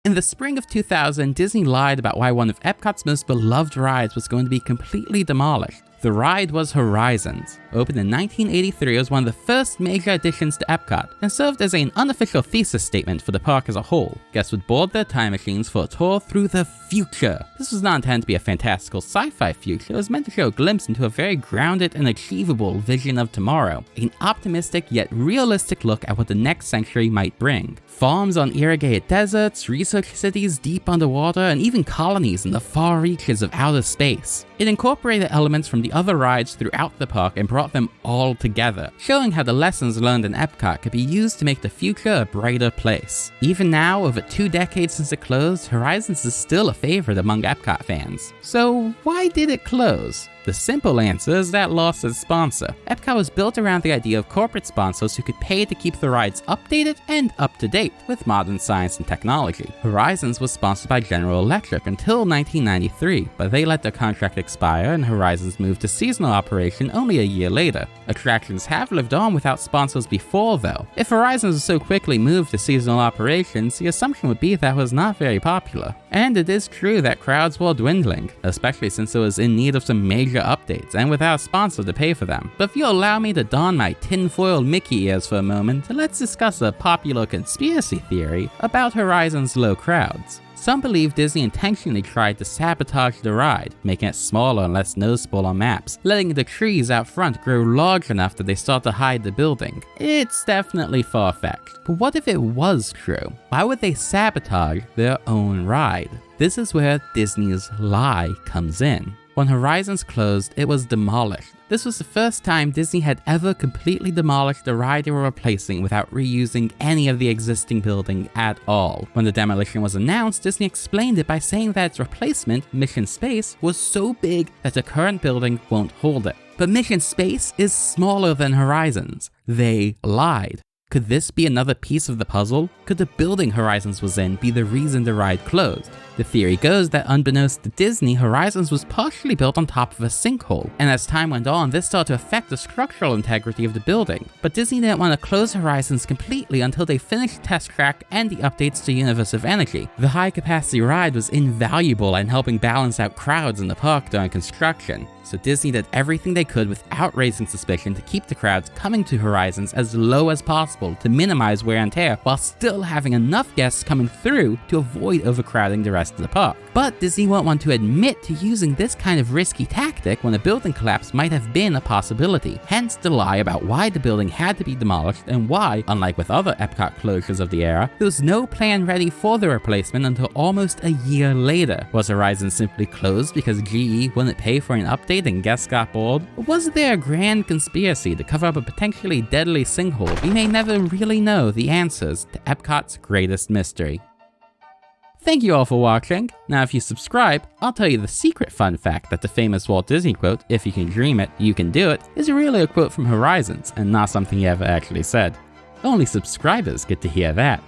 In the spring of 2000, Disney lied about why one of Epcot's most beloved rides was going to be completely demolished. The ride was Horizons. Opened in 1983, it was one of the first major additions to Epcot, and served as an unofficial thesis statement for the park as a whole. Guests would board their time machines for a tour through the future. This was not intended to be a fantastical sci-fi future, it was meant to show a glimpse into a very grounded and achievable vision of tomorrow. An optimistic yet realistic look at what the next century might bring. Farms on irrigated deserts, research cities deep underwater, and even colonies in the far reaches of outer space. It incorporated elements from the other rides throughout the park and brought them all together, showing how the lessons learned in Epcot could be used to make the future a brighter place. Even now, over 2 decades since it closed, Horizons is still a favorite among Epcot fans. So why did it close? The simple answer is that it lost its sponsor. Epcot was built around the idea of corporate sponsors who could pay to keep the rides updated and up to date with modern science and technology. Horizons was sponsored by General Electric until 1993, but they let their contract expire and Horizons moved to seasonal operation only a year later. Attractions have lived on without sponsors before though. If Horizons so quickly moved to seasonal operations, the assumption would be that it was not very popular. And it is true that crowds were dwindling, especially since it was in need of some major updates and without a sponsor to pay for them. But if you'll allow me to don my tinfoil Mickey ears for a moment, let's discuss a popular conspiracy theory about Horizon's low crowds. Some believe Disney intentionally tried to sabotage the ride, making it smaller and less noticeable on maps, letting the trees out front grow large enough that they start to hide the building. It's definitely far-fetched, but what if it was true? Why would they sabotage their own ride? This is where Disney's lie comes in. When Horizons closed, it was demolished. This was the first time Disney had ever completely demolished the ride they were replacing without reusing any of the existing building at all. When the demolition was announced, Disney explained it by saying that its replacement, Mission Space, was so big that the current building won't hold it. But Mission Space is smaller than Horizons. They lied. Could this be another piece of the puzzle? Could the building Horizons was in be the reason the ride closed? The theory goes that unbeknownst to Disney, Horizons was partially built on top of a sinkhole, and as time went on, this started to affect the structural integrity of the building. But Disney didn't want to close Horizons completely until they finished Test Track and the updates to Universe of Energy. The high-capacity ride was invaluable in helping balance out crowds in the park during construction, so Disney did everything they could without raising suspicion to keep the crowds coming to Horizons as low as possible to minimize wear and tear, while still having enough guests coming through to avoid overcrowding the rest of the park. But Disney won't want to admit to using this kind of risky tactic when a building collapse might have been a possibility, hence the lie about why the building had to be demolished and why, unlike with other Epcot closures of the era, there was no plan ready for the replacement until almost a year later. Was Horizon simply closed because GE wouldn't pay for an update and guests got bored? Or was there a grand conspiracy to cover up a potentially deadly sinkhole? We may never really know the answers to Epcot's greatest mystery. Thank you all for watching. Now if you subscribe, I'll tell you the secret fun fact that the famous Walt Disney quote, "If you can dream it, you can do it," is really a quote from Horizons and not something he ever actually said. Only subscribers get to hear that.